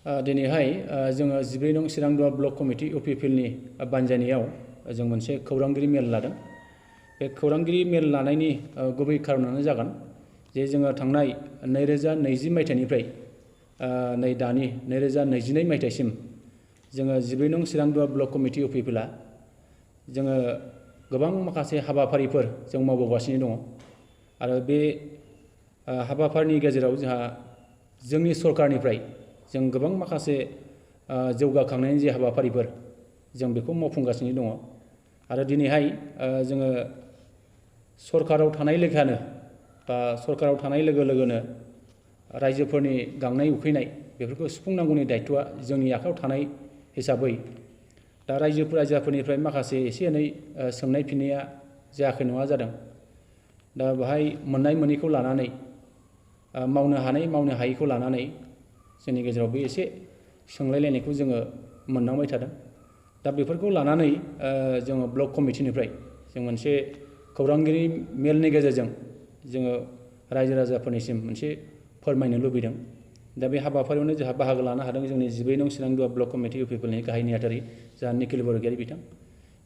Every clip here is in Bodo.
दिनैहाय जोङो 14 नं चिरांदुवा ब्लक कमिटि UPPLनि बानजायनायाव जों मोनसे खौरांगिरि मेल लादों। बे खौरांगिरि मेल लानायनि गुबै खारनानो जागोन जे जोङो थांनाय 2020 मायथाइनिफ्राय नै दानि 2022 मायथाइसिम जोङो 14 नं चिरांदुवा ब्लक कमिटि UPPLआ जोङो गोबां माखासे हाबाफारिफोर जों मावबोगासिनो दङ आरो बे हाबाफारिनि गेजेराव जोंहा जोंनि सरकारनिफ्राय जों गोबां माखासे जौगाखांनायनि जे हाबाफारिफोर जों बेखौ मावफुंगासिनो दङ आरो दिनैहाय जोङो सरकाराव थानाय लेखानो बा सरकाराव थानाय लोगो लोगोनो रायजोफोरनि गांनाय उखैनाय बेफोरखौ सुफुंनांगौनि दायथ'आ जोंनि आखायाव थानाय हिसाबै दा रायजोफोरनिफ्राय माखासे एसे एनै सोंनाय फिननाया जायाखै नङा जादों। दा बेहाय मोननाय मोनैखौ लानानै मावनो हानाय मावनो हायैखौ लानानै जोंनि गेजेरावबो एसे सोंलायलायनायखौ जोङो मोननांबाय थादों। दा बेफोरखौ लानानै जोङो ब्लक कमिटिनिफ्राय जों मोनसे खौरांगिरि मेलनि गेजेरजों जोङो रायजो राजाफोरनिसिम मोनसे फोरमायनो लुबैदों। दा बे हाबाफारियावनो जोंहा बाहागो लानो हादों जोंनि 14 नं चिरांदुवा ब्लक कमिटि UPPLनि गाहाय नेहाथारि जोंहा निखिल बरगयारि बिथां,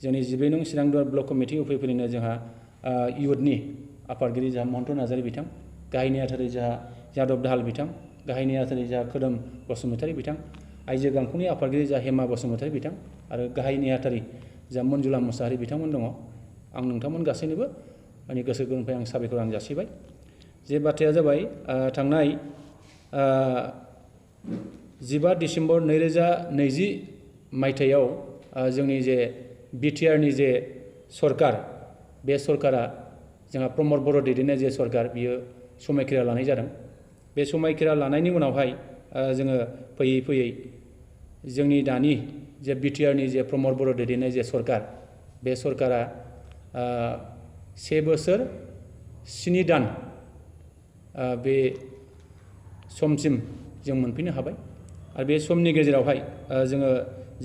जोंनि 14 नं चिरांदुवा ब्लक कमिटि UPPLनिनो जोंहा इयुथनि आफादगिरि जोंहा महन्त नार्जारि बिथां, गाहाय नेहाथारि जोंहा जादब दाहाल बिथां, गाहाय नेहाथारि जोंहा खोदोम बसुमतारी बिथां, आइजो गांखंनि आफादगिरि जोंहा हेमा बसुमतारी बिथां आरो गाहाय नेहाथारि जोंहा मन्जुला मुसाहारि बिथांमोन दङ। आं नोंथांमोन गासैनोबो आंनि गोसो गोरबोनिफ्राय आं साबायखर जासिबाय। जे बाथ्राया जाबाय थांनाय 15 डिसेम्बर 2020 मायथाइयाव जोंनि जे BTRनि जे सरकार, बे सरकारा जोंहा प्रमद बर' दैदेननाय जे सरकार बियो समायखिरा लानाय जादों। बे समायखिरा लानायनि उनावहाय जोङो फैयै फैयै जोंनि दानि जे BTRनि जे प्रमद बर' दैदेननाय जे सरकार, बे सरकारा 1 बोसोर 7 दान बे समसिम जों मोनफैनो हाबाय आरो बे समनि गेजेरावहाय जोङो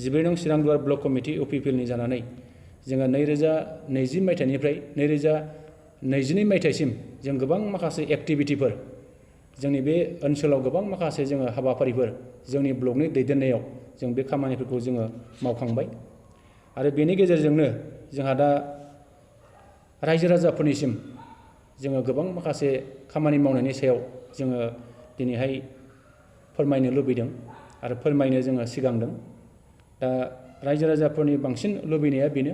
14 नं चिरांदुवा ब्लक कमिटि UPPLनि जानानै जोङो 2020 मायथाइनिफ्राय 2022 मायथाइसिम जों गोबां माखासे एक्टिभिटिफोर जोंनि बे ओनसोलाव गोबां माखासे जोङो हाबाफारिफोर जोंनि ब्लकनि दैदेननायाव जों बे खामानिफोरखौ जोङो मावखांबाय आरो बेनि गेजेरजोंनो जोंहा दा रायजो राजाफोरनिसिम जोङो गोबां माखासे खामानि मावनायनि सायाव जोङो दिनैहाय फोरमायनो लुबैदों आरो फोरमायनो जोङो सिगांदों। दा रायजो राजाफोरनि बांसिन लुबैनाया बेनो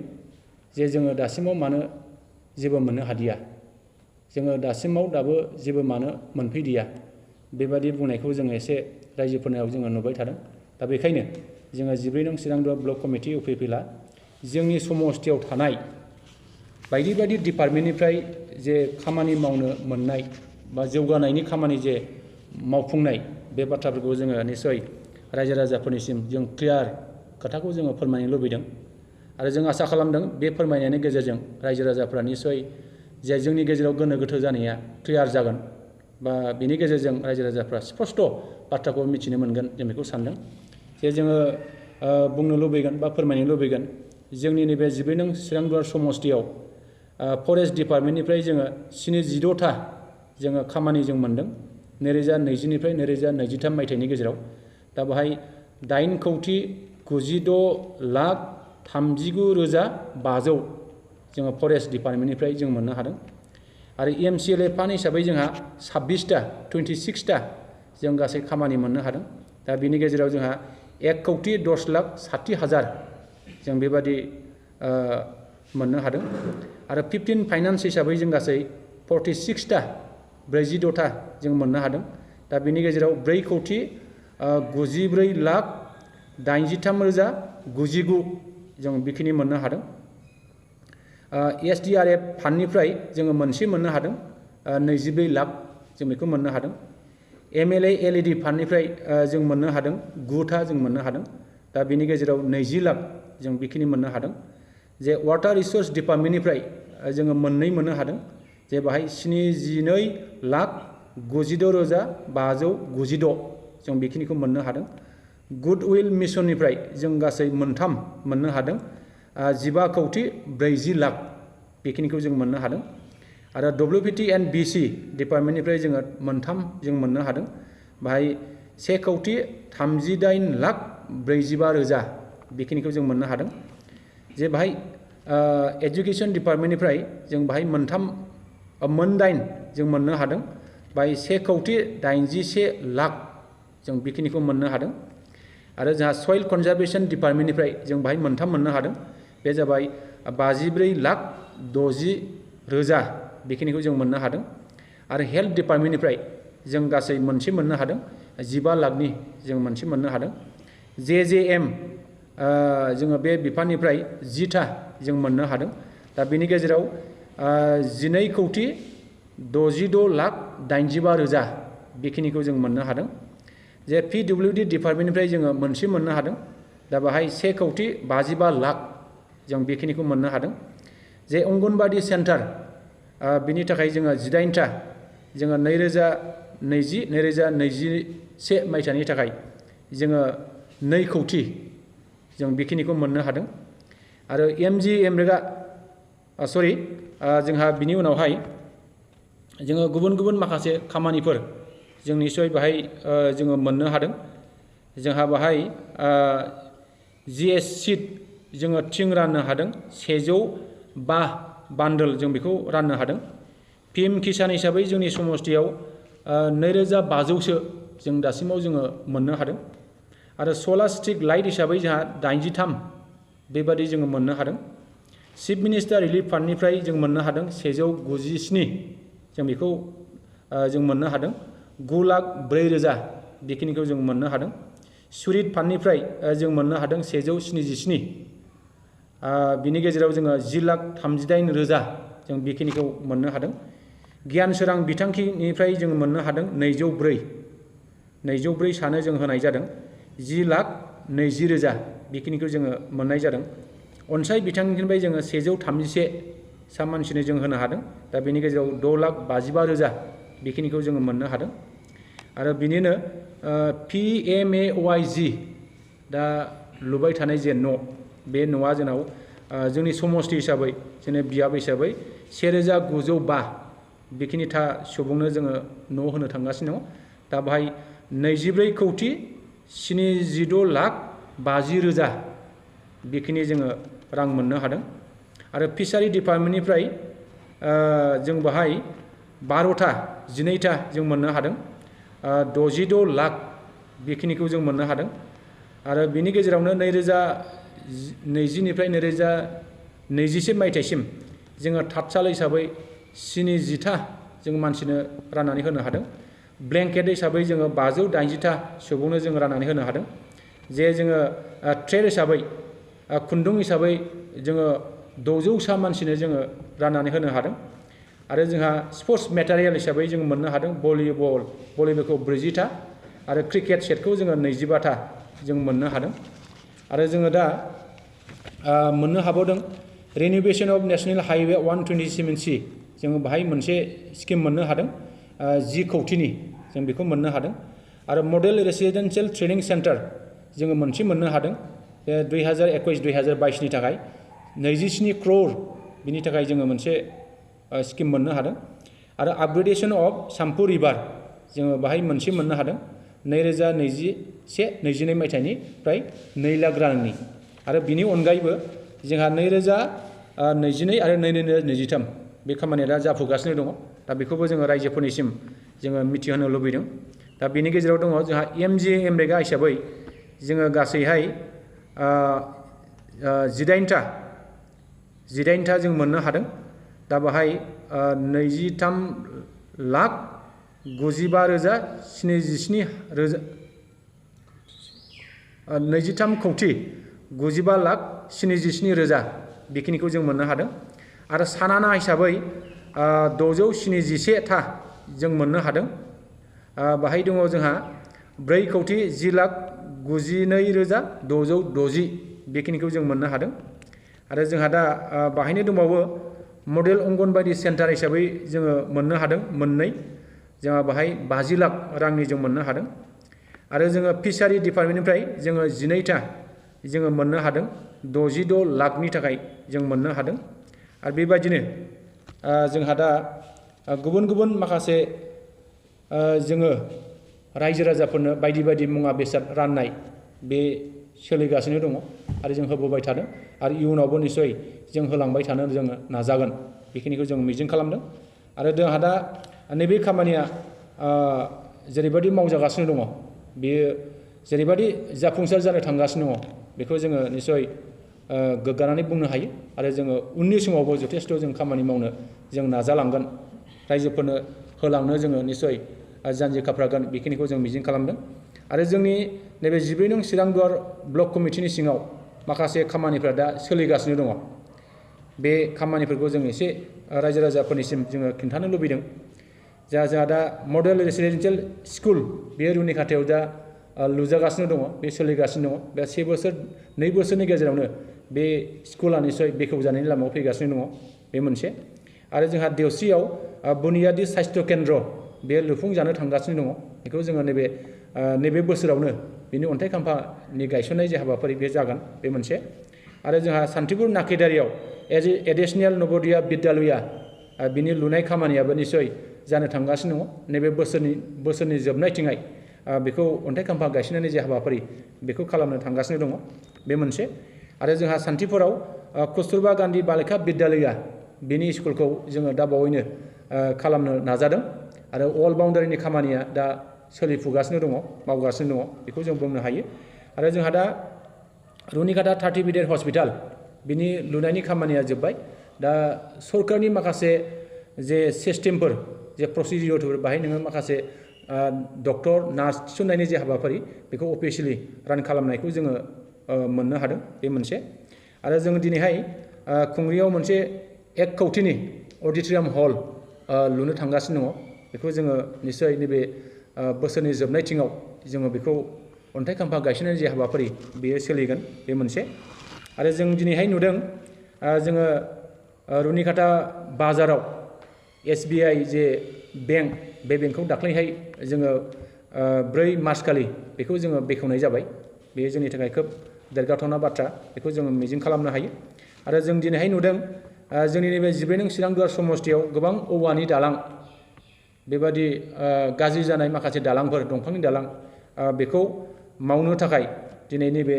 जे जोङो दासिमाव मानो जेबो मोननो हादिया, जोङो दासिमाव दाबो जेबो मानो मोनफैदिया, बेबादि बुंनायखौ जोङो एसे रायजोफोरनाव जोङो नुबाय थादों। दा बेखायनो जोङो 14 नं चिरांदुवा ब्लक कमिटि UPPLआ जोंनि समस्थियाव थानाय बायदि बायदि डिपार्टमेन्टनिफ्राय जे खामानि मावनो मोननाय बा जौगानायनि खामानि जे मावफुंनाय बे बाथ्राफोरखौ जोङो निस्सय रायजो राजाफोरनिसिम जों क्लियार खोथाखौ जोङो फोरमायनो लुबैदों आरो जों आसा खालामदों बे फोरमायनायनि गेजेरजों रायजो राजाफोरा निस्सय जे जोंनि गेजेराव गोनो गोथो जानाया क्लियार जागोन बा बेनि गेजेरजों रायजो राजाफ्रा स्पष्ट बाथ्राखौ मिथिनो मोनगोन, जों बेखौ सानदों। जे जोङो बुंनो लुबैगोन बा फोरमायनो लुबैगोन जोंनि नैबे 14 नं चिरांदुवा समस्थियाव फरेस्ट डिपार्टमेन्टनिफ्राय जोङो 76था जोङो खामानि जों मोनदों 2020 निफ्राय 2023 मायथाइनि गेजेराव। दा बेहाय 8,96,39,500 जोङो फरेस्ट डिपार्टमेन्टनिफ्राय जों मोननो हादों आरो MCLA फान्ड हिसाबै जोंहा 26था जों गासै खामानि मोननो हादों। दा बिनि गेजेराव जोंहा 1,10,60,000 जों बेबादि मोननो हादों आरो 15 फाइनान्स हिसाबै जों गासै 46था 46था जों मोननो हादों। दा बिनि गेजेराव 4,93,83,099 जों बेखिनि मोननो हादों। SDRF फान्डनिफ्राय जोङो मोनसे मोननो हादों 24 लाख जों बेखौ मोननो हादों। MLA LED फान्डनिफ्राय जों मोननो हादों 9था जों मोननो हादों। दा बिनि गेजेराव 20 लाख जों बेखिनि मोननो हादों। जे वाटार रिसोर्स डिपार्टमेन्टनिफ्राय जोङो मोननै मोननो हादों, जे बाहाय 72,96,596 जों बेखिनिखौ मोननो हादों। गुडविल मिसननिफ्राय जों गासै 3 मोननो हादों 15,40,00,000 बेखिनिखौ जों मोननो हादों आरो WPT and BC डिपार्टमेन्टनिफ्राय जोङो 3 जों मोननो हादों। बाहाय 1,38,45,000 बेखिनिखौ जों मोननो हादों जे बाहाय एजुकेशन डिपार्टमेन्टनिफ्राय जों बाहाय मोनदाइन जों मोननो हादों बाहाय 1,81,00,000 जों बेखिनिखौ मोननो हादों आरो जोंहा सयल कनजारभेशन डिपार्टमेन्टनिफ्राय जों बाहाय मोनथाम मोननो हादों बे जाबाय 54,60,000 बेखिनिखौ जों मोननो हादों आरो हेल्थ डिपार्टमेन्टनिफ्राय जों गासै मोनसे मोननो हादों 15 लाखनि जों मोनसे मोननो हादों JJM जोङो बे बिफाननिफ्राय 10था जों मोननो हादों दा बेनि गेजेराव 12,66,85,000 बेखिनिखौ जों मोननो हादों जे PWD डिपार्टमेन्टनिफ्राय जोङो मोनसे मोननो हादों दा बाहाय 1,55,00,000 जों बेखिनिखौ मोननो हादों जे अंगनबादि सेन्टार बिनि थाखाय जोङो 18था जोङो 2020-2021 मायथाइनि थाखाय जोङो 2 कौटि जों बेखिनिखौ मोननो हादों आरो जोंहा बिनि उनावहाय जोङो गुबुन गुबुन माखासे खामानिफोर जों निश्चय बाहाय जोङो मोननो हादों जोंहा बाहाय GS सीट जोङो थिं राननो हादों 105 बान्डल जों बेखौ राननो हादों PM किसान हिसाबै जोंनि समष्टियाव 2,500सो जों दासिमाव जोङो मोननो हादों आरो सलार स्ट्रीट लाइट हिसाबै जोंहा 83 बेबादि जोङो मोननो हादों चिफ मिनिस्टार रिलिफ फान्डनिफ्राय जों मोननो हादों 197 जों बेखौ जों मोननो हादों 9,04,000 बेखिनिखौ जों मोननो हादों सुरित फान्डनिफ्राय जों मोननो हादों 177 बिनि गेजेराव जोङो 10,38,000 जों बेखिनिखौ मोननो हादों गियान सोरां बिथांखिनिफ्राय जों मोननो हादों 204 सानो जों होनाय जादों 10,20,000 बेखिनिखौ जोङो मोननाय जादों अनसाय बिथांखिनिफ्राय जोङो 131 सा मानसिनो जों होनो हादों दा बेनि गेजेराव 6,55,000 बेखिनिखौ जोङो मोननो हादों आरो बिनिनो PMAOIG दा लुबाय थानाय जे न' बे न'आ जोंनाव जोंनि समष्टि हिसाबै जोंनि बियाब हिसाबै 1,905 बेखिनिथा सुबुंनो जोङो न' होनो थांगासिनो दङ दा बाहाय 24,76,50,000 बेखिनि जोङो रां मोननो हादों आरो फिसारि डिपार्टमेन्टनिफ्राय जों बाहाय 12था जों मोननो हादों 66 लाख बेखिनिखौ जों मोननो हादों आरो बिनि गेजेरावनो 2020निफ्राय 2021 मायथाइसिम जोङो थातसाल हिसाबै 70था जों मानसिनो राननानै होनो हादों ब्लेंकेट हिसाबै जोङो 580था सुबुंनो जों राननानै होनो हादों जे जोङो ट्रेड हिसाबै खुन्दुं हिसाबै जोङो 600 सा मानसिनो जोङो राननानै होनो हादों आरो जोंहा स्पर्ट्स मेटेरियेल हिसाबै जों मोननो हादों भलिबलखौ 40था आरो क्रिकेट सेटखौ जोङो 25था जों मोननो हादों आरो जोङो दा मोननो हाबावदों रिनोभेशन अफ नेशनेल हाइवे 127C जोङो बाहाय मोनसे स्किम मोननो हादों 10 कौटिनि जों बेखौ मोननो हादों आरो मडेल रेसिडेन्सियेल ट्रेनिं सेन्टार जोङो मोनसे मोननो हादों बे 2021-2022नि थाखाय 27 crore बिनि थाखाय जोङो मोनसे स्किम मोननो हादों आरो आपग्रेडेशन अफ साम्पु रिभार जोङो बाहाय मोनसे मोननो हादों 2021-22 मायथाइनिफ्राय 2 लाख रांनि आरो बिनि अनगायैबो जोंहा 2022 आरो 2023 बे खामानिया दा जाफुगासिनो दङ दा बेखौबो जोङो रायजोफोरनिसिम जोङो मिथिहोनो लुबैदों दा बेनि गेजेराव दङ जोंहा MGNREGA हिसाबै जोङो गासैहाय 18था जों मोननो हादों दा बाहाय 23,95,77,000 बेखिनिखौ जों मोननो हादों आरो सानाना हिसाबै 671था जों मोननो हादों बाहाय दङ जोंहा 4,10,92,660 बेखिनिखौ जों मोननो हादों आरो जोंहा दा बाहायनो दंबावो मडेल अंगनबादि सेन्टार हिसाबै जोङो मोननो हादों मोननै जोंहा बाहाय 50 लाख रांनि जों मोननो हादों आरो जोङो फिसारि डिपार्टमेन्टनिफ्राय जोङो 12था जोङो मोननो हादों 66 लाखनि थाखाय जों मोननो हादों आरो बेबायदिनो जोंहा दा गुबुन गुबुन माखासे जोङो रायजो राजाफोरनो बायदि बायदि मुवा बेसाद राननाय बे सोलिगासिनो दङ आरो जों होबोबाय थादों आरो इयुनावबो निसय जों होलांबाय थानो जोङो नाजागोन बेखिनिखौ जों मिजिं खालामदों आरो जोंहा दा नैबे खामानिया जेरैबायदि मावजागासिनो दङ बेयो जेरैबायदि जाफुंसार जानो थांगासिनो दङ बेखौ जोङो निसय गोग्गानानै बुंनो हायो आरो जोङो उननि समावबो जथेस्थ' जों खामानि मावनो जों नाजालांगोन रायजोफोरनो होलांनो जोङो निसय जानजि खाफ्रागोन बेखिनिखौ जों मिजिं खालामदों आरो जोंनि नैबे 12 नं चिरांदुवार ब्लक कमिटिनि सिङाव माखासे खामानिफ्रा दा सोलिगासिनो दङ बे खामानिफोरखौ जों एसे रायजो राजाफोरनिसिम जोङो खिन्थानो लुबैदों जोंहा दा मडेल रेसिडेन्सियेल स्कुल बे रुनिखाथायाव दा लुजागासिनो दङ बे सोलिगासिनो दङ बे 1 बोसोर 2 बोसोरनि गेजेरावनो बे स्कुला निसय बेखेवजानायनि लामायाव फैगासिनो दङ बे मोनसे आरो जोंहा देवस्रियाव बुनियादी सास्थ्य केन्द्र बे लुफुंजानो थांगासिनो दङ बेखौ जोङो नैबे बोसोरावनो बिनि अन्थाइ खाम्फानि गायसननाय जे हाबाफारि बे जागोन बे मोनसे आरो जोंहा सान्तिपुर नाकेदारियाव एडिसनेल नवोदया बिद्यालया बिनि लुनाय खामानियाबो निसय जानो थांगासिनो दङ नैबे बोसोरनि जोबनायथिंहाय बेखौ अन्थाइ खाम्फा गायसननायनि जे हाबाफारि बेखौ खालामनो थांगासिनो दङ बे मोनसे आरो जोंहा सान्तिपुराव कस्तुरबा गान्धी बालिका बिद्यालया बिनि स्कुलखौ जोङो दा बावैनो खालामनो नाजादों आरो अल बाउन्डारिनि खामानिया दा सोलिफुगासिनो दङ मावगासिनो दङ बेखौ जों बुंनो हायो आरो जोंहा दा रुनिखाथा 30 बेडेड हस्पिटाल बिनि लुनायनि खामानिया जोब्बाय दा सरकारनि माखासे जे सिस्टेमफोर जे प्रसिडियरफोर बाहाय नोङो माखासे डक्टर नार्स थिसननायनि जे हाबाफारि बेखौ अफिसियेलि रान खालामनायखौ जोङो मोननो हादों बे मोनसे आरो जों दिनैहाय खुंग्रियाव मोनसे 1 कौटिनि अडिट'रियाम हल लुनो थांगासिनो दङ बेखौ जोङो निसय नैबे बोसोरनि जोबनायथिङाव जोङो बेखौ अन्थाइ खाम्फा गायसननायनि जे हाबाफारि बेयो सोलिगोन बे मोनसे आरो जों दिनैहाय नुदों जोङो रुनिखाथा बाजाराव SBI जे बेंक बे बेंकखौ दाख्लैहाय जोङो 4 मार्च खालि बेखौ जोङो बेखेवनाय जाबाय बेयो जोंनि थाखाय खोब देरगाथावना बाथ्रा बेखौ जोङो मिजिं खालामनो हायो आरो जों दिनैहाय नुदों जोंनि नैबे 12 नं चिरांदुवार समस्तियाव गोबां औवानि दालां बेबादि गाज्रि जानाय माखासे दालांफोर दंफांनि दालां बेखौ मावनो थाखाय दिनै नैबे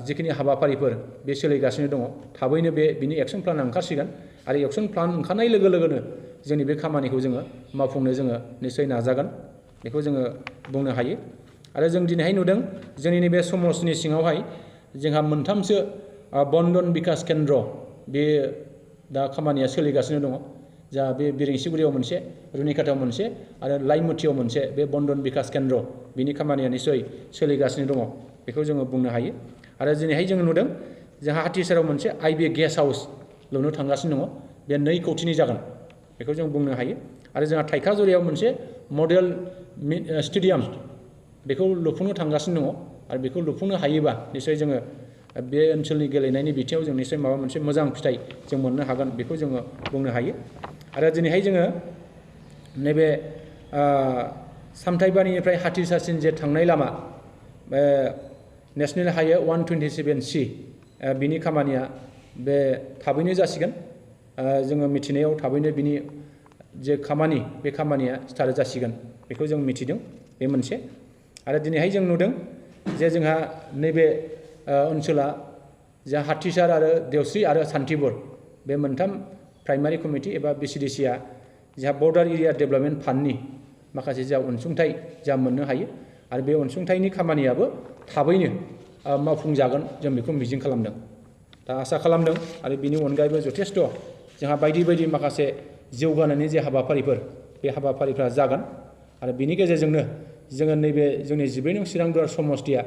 जिखिनि हाबाफारिफोर बे सोलिगासिनो दङ थाबैनो बिनि एक्सन प्लान ओंखारसिगोन आरो एक्सन प्लान ओंखारनाय लोगो लोगोनो जोंनि बे खामानिखौ जोङो मावफुंनो जोङो निसय नाजागोन बेखौ जोङो बुंनो हायो आरो जों दिनैहाय नुदों जोंनि नैबे समाजनि सिङावहाय जोंहा 3सो बन्दन बिकास केन्द्र बे दा खामानिया सोलिगासिनो दङ जा बे बिरेंसिगुरियाव मोनसे रुनिखाथायाव मोनसे आरो लाइमुथियाव मोनसे बे बन्दन बिकास केन्द्र बिनि खामानिया निसय सोलिगासिनो दङ बेखौ जोङो बुंनो हायो आरो दिनैहाय जोङो नुदों जोंहा हाथिसाराव मोनसे IB गेस्ट हाउस लुनो थांगासिनो दङ बे 2 कौटिनि जागोन बेखौ जों बुंनो हायो आरो जोंहा थाइखाजुरियाव मोनसे मडेल स्टेडियाम बेखौ लुफुंनो थांगासिनो दङ आरो बेखौ लुफुंनो हायोबा निसय जोङो बे ओनसोलनि गेलेनायनि बिथिङाव जों निसय माबा मोनसे मोजां फिथाइ जों मोननो हागोन बेखौ जोङो बुंनो हायो आरो दिनैहाय जोङो नैबे सामथाइबारिनिफ्राय हाथिसारसिम जे थांनाय लामा नेशनेल हाइवे 127C बिनि खामानिया बे थाबैनो जासिगोन जोङो मिथिनायाव थाबैनो बिनि जे खामानि बे खामानिया स्टार्ट जासिगोन बेखौ जों मिथिदों बे मोनसे आरो दिनैहाय जों नुदों जे जोंहा नैबे ओनसोला जा हाथिसार आरो देवस्रि आरो सान्तिपुर बे 3 प्राइमारि कमिटि एबा BCDCआ जोंहा बर्डार एरिया डेभेलपमेन्ट फान्डनि माखासे जा अनसुंथाइ जा मोननो हायो आरो बे अनसुंथाइनि खामानियाबो थाबैनो मावफुंजागोन जों बेखौ मिजिं खालामदों दा आसा खालामदों आरो बिनि अनगायैबो जथेस्थ' जोंहा बायदि बायदि माखासे जौगानायनि जे हाबाफारिफोर बे हाबाफारिफ्रा जागोन आरो बिनि गेजेरजोंनो जोङो नैबे जोंनि 12 नं चिरांदुवार समस्तिया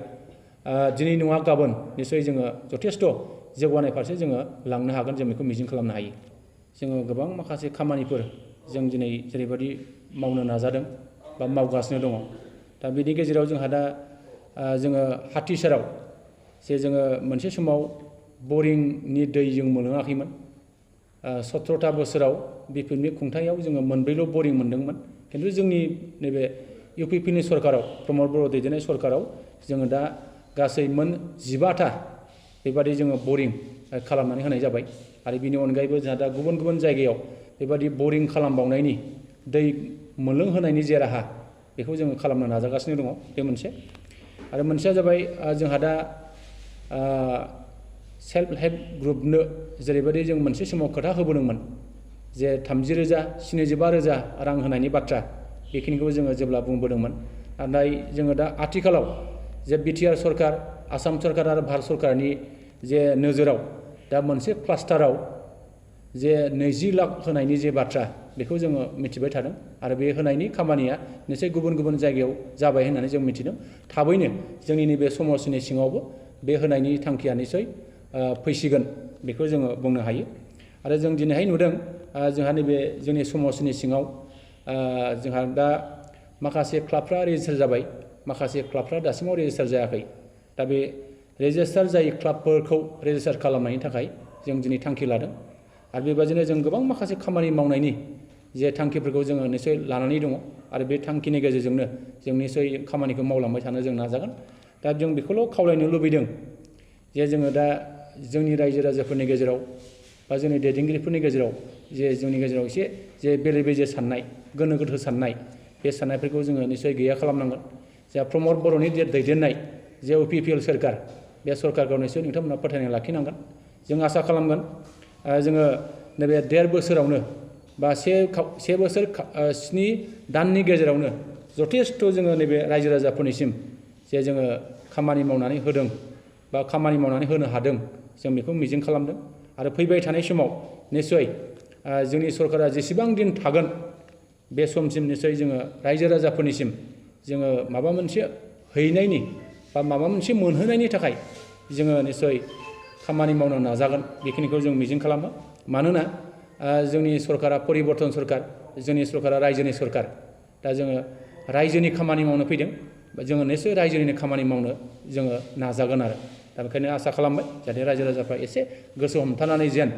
दिनै नङा गाबोन निसय जोङो जथेस्थ' जौगानाय फारसे जोङो लांनो हागोन जों बेखौ मिजिं खालामनो हायो जोङो गोबां माखासे खामानिफोर जों दिनै जेरैबायदि मावनो नाजादों बा मावगासिनो दङ दा बिनि गेजेराव जोंहा दा जोङो हाथिसाराव जे जोङो मोनसे समाव बरिंनि दै जों मोनलोङाखैमोन 17था बोसोराव बिपिएफनि खुंथायाव जोङो 4ल' बरिं मोनदोंमोन खिन्थु जोंनि नैबे UPPनि सरकाराव प्रमद बर' दैदेननाय सरकाराव जोङो दा गासै 15था बेबादि जोङो बरिं खालामनानै होनाय जाबाय आरो बिनि अनगायैबो जोंहा दा गुबुन गुबुन जायगायाव बेबादि बरिं खालामबावनायनि दै मोनलोंहोनायनि जे राहा बेखौ जोङो खालामनो नाजागासिनो दङ बे मोनसे आरो मोनसेया जाबाय जोंहा दा सेल्फ हेल्प ग्रुपनो जेरैबायदि जों मोनसे समाव खोथा होबोदोंमोन जे 30,000 75,000 रां होनायनि बाथ्रा बेखिनिखौ जोङो जेब्ला बुंबोदोंमोन नाथाय जोङो दा आथिखालाव जे बिटिआर सरकार आसाम सरकार आरो भारत सरकारनि जे नोजोराव दा मोनसे क्लास्टाराव जे 20 लाख होनायनि जे बाथ्रा बेखौ जोङो मिथिबाय थादों आरो बे होनायनि खामानिया निश्चय गुबुन गुबुन जायगायाव जाबाय होननानै जों मिथिदों थाबैनो जोंनि नैबे समरसिनि सिङावबो बे होनायनि थांखिया निश्चय फैसिगोन बेखौ जोङो बुंनो हायो आरो जों दिनैहाय नुदों जोंहा नैबे जोंनि समरसिनि सिङाव जोंहा दा माखासे क्लाबफ्रा रेजिस्टार जाबाय माखासे क्लाबफ्रा दासिमाव रेजिस्टार जायाखै दा बे रेजिस्टार जायै क्लाबफोरखौ रेजिस्टार खालामनायनि थाखाय जों दिनै थांखि लादों आरो बेबादिनो जों गोबां माखासे खामानि मावनायनि जे थांखिफोरखौ जोङो निश्चय लानानै दङ आरो बे थांखिनि गेजेरजोंनो जों निश्चय खामानिखौ मावलांबाय थानो जों नाजागोन दा जों बेखौल' खावलायनो लुबैदों जे जोङो दा जोंनि रायजो राजाफोरनि गेजेराव बा जोंनि दैदेनगिरिफोरनि गेजेराव जे जोंनि गेजेराव एसे जे बेले बेजे साननाय गोनो गोथो साननाय बे साननायफोरखौ जोङो निश्चय गैया खालामनांगोन जा प्रमद बर'नि दैदेननाय जे UPPL सरकार बे सरकारखौ निश्चय नोंथांमोना फोथायनाय लाखिनांगोन जों आसा खालामगोन जोङो नैबे 1.5 बोसोरावनो बा 1 बोसोर 7 दाननि गेजेरावनो जथेस्थ' जोङो नैबे रायजो राजाफोरनिसिम जे जोङो खामानि मावनानै होदों बा खामानि मावनानै होनो हादों जों बेखौ मिजिं खालामदों आरो फैबाय थानाय समाव निश्चय जोंनि सरकारा जेसेबां दिन थागोन बे समसिम निश्चय जोङो रायजो राजाफोरनिसिम जोङो माबा मोनसे हैनायनि बा माबा मोनसे मोनहोनायनि थाखाय जोङो निश्चय खामानि मावनो नाजागोन बेखिनिखौ जों मिजिं खालामो मानोना जोंनि सरकारा परिबर्तन सरकार जोंनि सरकारा रायजोनि सरकार दा जोङो रायजोनि खामानि मावनो फैदों जोङो निश्चय रायजोनिनो खामानि मावनो जोङो नाजागोन आरो दा बेखायनो आसा खालामबाय जाहाथे रायजो राजाफ्रा एसे गोसो हमथानानै जेन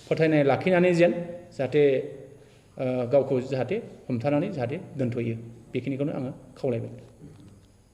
फोथायनाय लाखिनानै जेन जाहाथे गावखौ जाहाथे हमथानानै जाहाथे दोनथ'यो बेखिनिखौनो आङो खावलायबाय